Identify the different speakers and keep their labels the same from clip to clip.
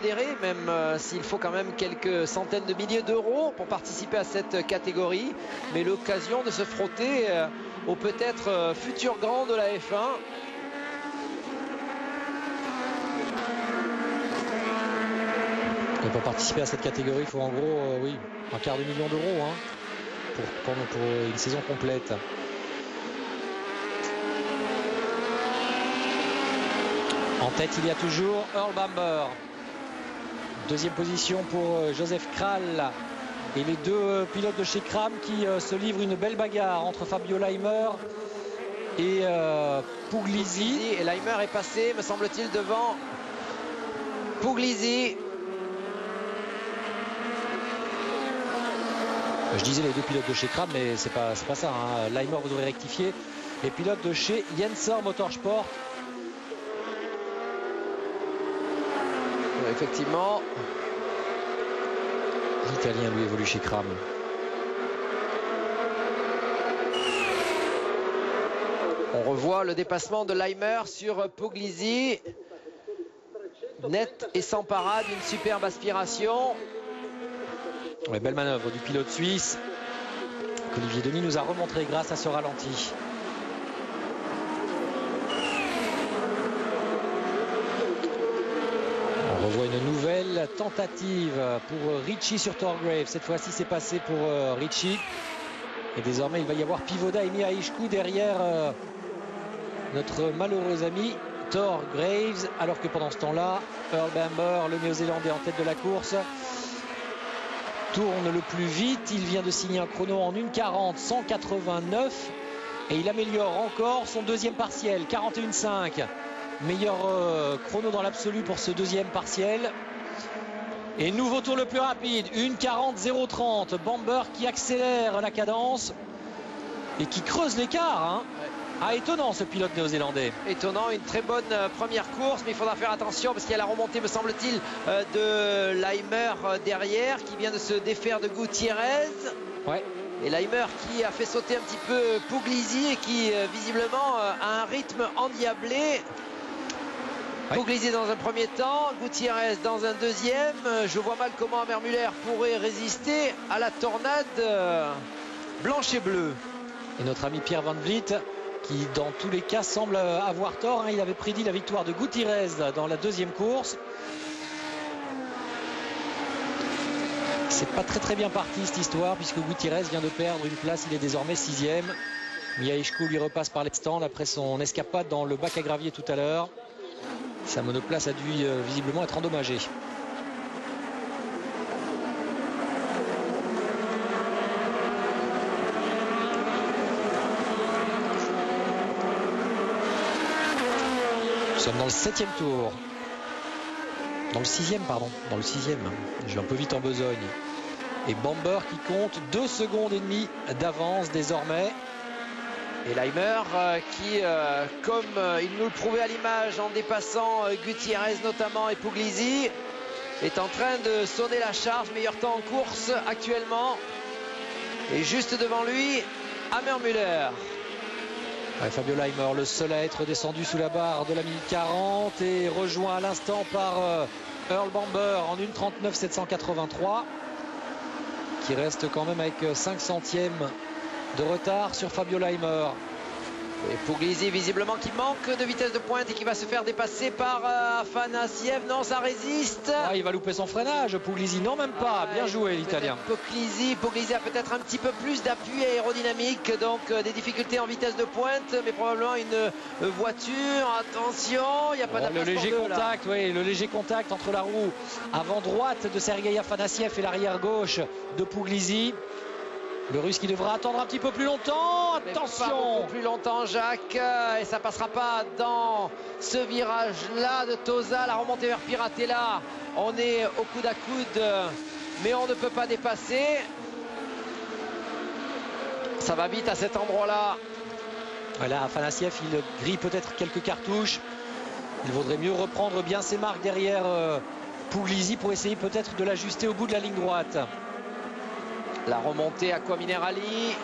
Speaker 1: modéré, même s'il faut quand même quelques centaines de milliers d'euros pour participer à cette catégorie. Mais l'occasion de se frotter au peut-être futur grand de la F1.
Speaker 2: Et pour participer à cette catégorie, il faut en gros, oui, un quart de million d'euros hein, pour une saison complète. En tête, il y a toujours Earl Bamber. Deuxième position pour Joseph Kral. Et les deux pilotes de chez Kram qui se livrent une belle bagarre entre Fabio Leimer et Puglisi.
Speaker 1: Et Leimer est passé, me semble-t-il, devant Puglisi.
Speaker 2: Je disais les deux pilotes de chez Kram, mais c'est pas ça. Hein. Leimer, vous devrez rectifier. Les pilotes de chez Yenser Motorsport.
Speaker 1: Effectivement.
Speaker 2: L'Italien, lui, évolue chez Kram.
Speaker 1: On revoit le dépassement de Leimer sur Puglisi. Net et sans parade, une superbe aspiration.
Speaker 2: Ouais, belle manœuvre du pilote suisse qu'Olivier Denis nous a remontré grâce à ce ralenti. On revoit une nouvelle tentative pour Ricci sur Torgrave. Cette fois-ci, c'est passé pour Ricci. Et désormais, il va y avoir Pivoda et Mihaishku derrière notre malheureux ami Torgraves. Alors que pendant ce temps-là, Earl Bamber, le néo-zélandais en tête de la course, tourne le plus vite. Il vient de signer un chrono en 1:40 189 et il améliore encore son deuxième partiel 41,5. Meilleur chrono dans l'absolu pour ce deuxième partiel. Et nouveau tour le plus rapide, 1:40 030. Bamber qui accélère la cadence et qui creuse l'écart. Hein. Ah, étonnant ce pilote néo-zélandais.
Speaker 1: Étonnant, une très bonne première course, mais il faudra faire attention parce qu'il y a la remontée, me semble-t-il, de Leimer derrière qui vient de se défaire de Gutiérrez.
Speaker 2: Ouais.
Speaker 1: Et Leimer qui a fait sauter un petit peu Puglisi et qui visiblement a un rythme endiablé. Ouais. Puglisi dans un premier temps, Gutiérrez dans un deuxième. Je vois mal comment Mermuller pourrait résister à la tornade blanche et bleue.
Speaker 2: Et notre ami Pierre Van Vliet, qui dans tous les cas semble avoir tort, hein. Il avait prédit la victoire de Gutiérrez dans la deuxième course. C'est pas très bien parti cette histoire puisque Gutiérrez vient de perdre une place, il est désormais 6e. Mihaishku lui repasse par les stands après son escapade dans le bac à gravier tout à l'heure. Sa monoplace a dû visiblement être endommagée. Nous sommes dans le 7e tour. Dans le 6e, pardon. Dans le 6e. Je vais un peu vite en besogne. Et Bamber qui compte 2,5 secondes d'avance désormais.
Speaker 1: Et Leimer qui, comme il nous le prouvait à l'image en dépassant Gutiérrez notamment et Puglisi, est en train de sonner la charge. Meilleur temps en course actuellement. Et juste devant lui, Mermuller.
Speaker 2: Ouais, Fabio Leimer, le seul à être descendu sous la barre de la minute 40 et rejoint à l'instant par Earl Bamber en 1:39 783 qui reste quand même avec 5 centièmes de retard sur Fabio Leimer.
Speaker 1: Et Puglisi visiblement qui manque de vitesse de pointe et qui va se faire dépasser par Afanassiev. Non, ça résiste.
Speaker 2: Ah, il va louper son freinage. Puglisi, non, même pas. Bien joué l'Italien.
Speaker 1: Puglisi a peut-être un petit peu plus d'appui aérodynamique, donc des difficultés en vitesse de pointe, mais probablement une voiture. Attention, il n'y a pas d'appui.
Speaker 2: Le léger contact, oui, le léger contact entre la roue avant droite de Sergei Afanassiev et l'arrière gauche de Puglisi. Le Russe qui devra attendre un petit peu plus longtemps. Attention.
Speaker 1: Pas beaucoup plus longtemps, Jacques. Et ça passera pas dans ce virage-là de Tosa. La remontée vers Piratella. On est au coude à coude, mais on ne peut pas dépasser. Ça va vite à cet endroit-là.
Speaker 2: Voilà, Afanassiev, il grille peut-être quelques cartouches. Il vaudrait mieux reprendre bien ses marques derrière Puglisi pour essayer peut-être de l'ajuster au bout de la ligne droite.
Speaker 1: La remontée Aqua Minerali.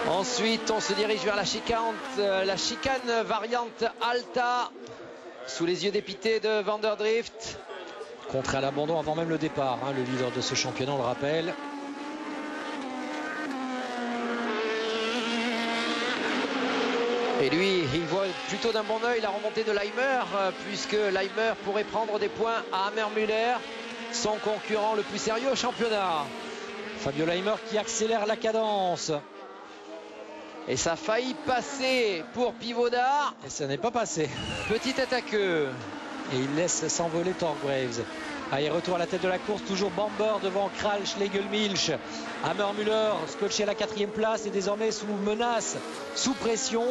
Speaker 1: Ensuite, on se dirige vers la chicane variante Alta sous les yeux dépités de Vanderdrift.
Speaker 2: Contraint à l'abandon avant même le départ, hein, le leader de ce championnat, on le rappelle.
Speaker 1: Et lui, il voit plutôt d'un bon oeil la remontée de Leimer, puisque Leimer pourrait prendre des points à Hammermüller, son concurrent le plus sérieux au championnat.
Speaker 2: Fabio Leimer qui accélère la cadence.
Speaker 1: Et ça a failli passer pour Pivoda.
Speaker 2: Et ça n'est pas passé.
Speaker 1: Petit attaqueux.
Speaker 2: Et il laisse s'envoler Torgraves. Allez, retour à la tête de la course, toujours Bamber devant Kral, Schlegel-Milch. Hammermüller, scotché à la 4e place, et désormais sous menace, sous pression.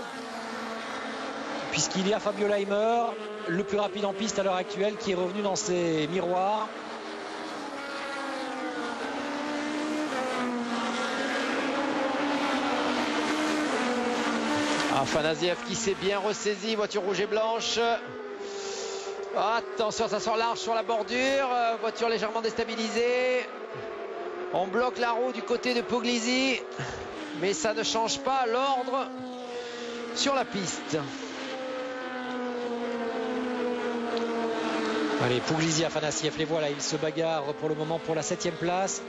Speaker 2: Puisqu'il y a Fabio Leimer, le plus rapide en piste à l'heure actuelle, qui est revenu dans ses miroirs.
Speaker 1: Afanasiev qui s'est bien ressaisi, voiture rouge et blanche. Attention, ça sort large sur la bordure, voiture légèrement déstabilisée. On bloque la roue du côté de Puglisi, mais ça ne change pas l'ordre sur la piste.
Speaker 2: Allez, Puglisi, Afanasiev, les voilà, ils se bagarrent pour le moment pour la 7e place.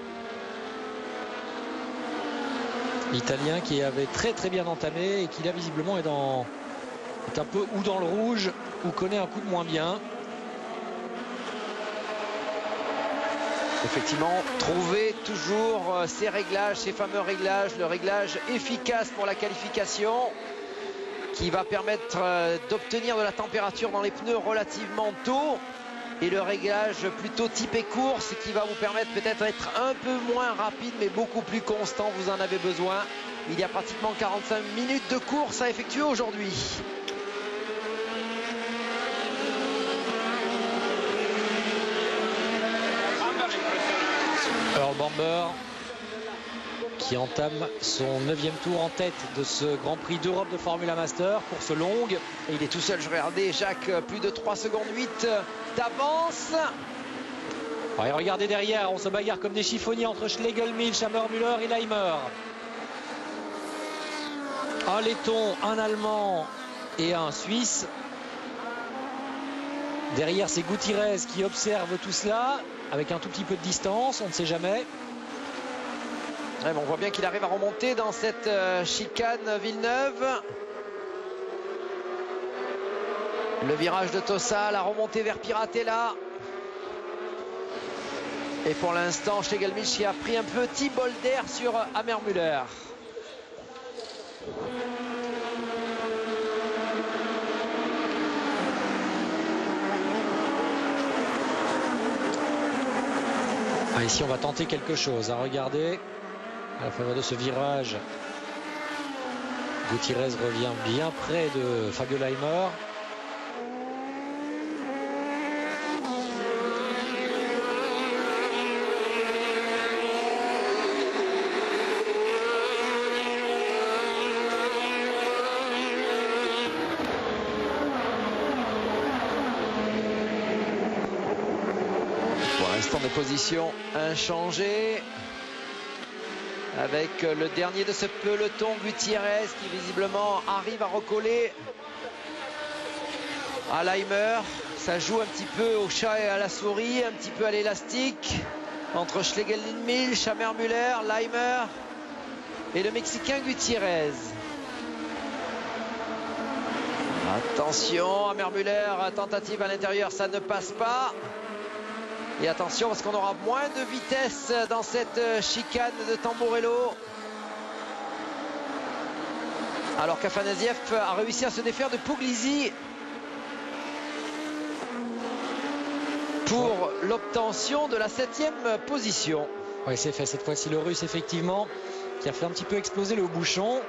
Speaker 2: L'Italien qui avait très bien entamé et qui là visiblement est un peu ou dans le rouge ou connaît un coup de moins bien.
Speaker 1: Effectivement, trouver toujours ces réglages, ces fameux réglages, le réglage efficace pour la qualification qui va permettre d'obtenir de la température dans les pneus relativement tôt, et le réglage plutôt typé course qui va vous permettre peut-être d'être un peu moins rapide mais beaucoup plus constant, vous en avez besoin. Il y a pratiquement 45 minutes de course à effectuer aujourd'hui.
Speaker 2: Earl Bamber qui entame son 9e tour en tête de ce Grand Prix d'Europe de Formula Master, course longue.
Speaker 1: Et il est tout seul, je regardais Jacques, plus de 3 secondes 8 d'avance.
Speaker 2: Et regardez derrière, on se bagarre comme des chiffonniers entre Schlegel-Milch, Hammermüller et Leimer. Un letton, un allemand et un suisse. Derrière, c'est Gutiérrez qui observe tout cela avec un tout petit peu de distance, on ne sait jamais.
Speaker 1: Ouais, on voit bien qu'il arrive à remonter dans cette chicane Villeneuve. Le virage de Tossa, la remontée vers Piratella. Et pour l'instant, Schlegel-Milch qui a pris un petit bol d'air sur Hammermüller.
Speaker 2: Ah, ici, on va tenter quelque chose. Regardez, à la faveur de ce virage, Gutiérrez revient bien près de Fabio Leimer.
Speaker 1: Des positions inchangées avec le dernier de ce peloton, Gutiérrez, qui visiblement arrive à recoller à Leimer. Ça joue un petit peu au chat et à la souris, un petit peu à l'élastique entre Schlegel-Milch, Hammermüller, Leimer et le Mexicain Gutiérrez. Attention, Hammermüller, tentative à l'intérieur, ça ne passe pas. Et attention parce qu'on aura moins de vitesse dans cette chicane de Tamburello. Alors qu'Afanasiev a réussi à se défaire de Puglisi pour l'obtention de la 7e position.
Speaker 2: Oui, c'est fait cette fois-ci, le Russe effectivement, qui a fait un petit peu exploser le bouchon.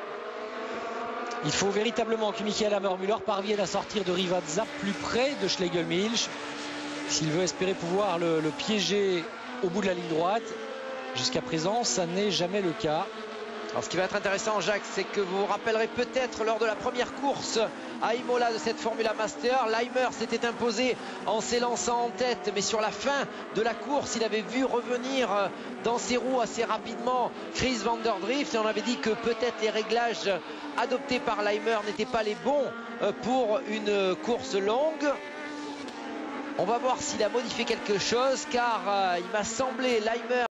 Speaker 2: Il faut véritablement que Michael Hammermüller parvienne à sortir de Rivazza plus près de Schlegel-Milch s'il veut espérer pouvoir le piéger au bout de la ligne droite. Jusqu'à présent, ça n'est jamais le cas.
Speaker 1: Alors, ce qui va être intéressant, Jacques, c'est que vous vous rappellerez peut-être lors de la première course à Imola de cette Formula Master, Leimer s'était imposé en s'élançant en tête, mais sur la fin de la course, il avait vu revenir dans ses roues assez rapidement Chris Vanderdrift, et on avait dit que peut-être les réglages adoptés par Leimer n'étaient pas les bons pour une course longue. On va voir s'il a modifié quelque chose, car il m'a semblé Leimer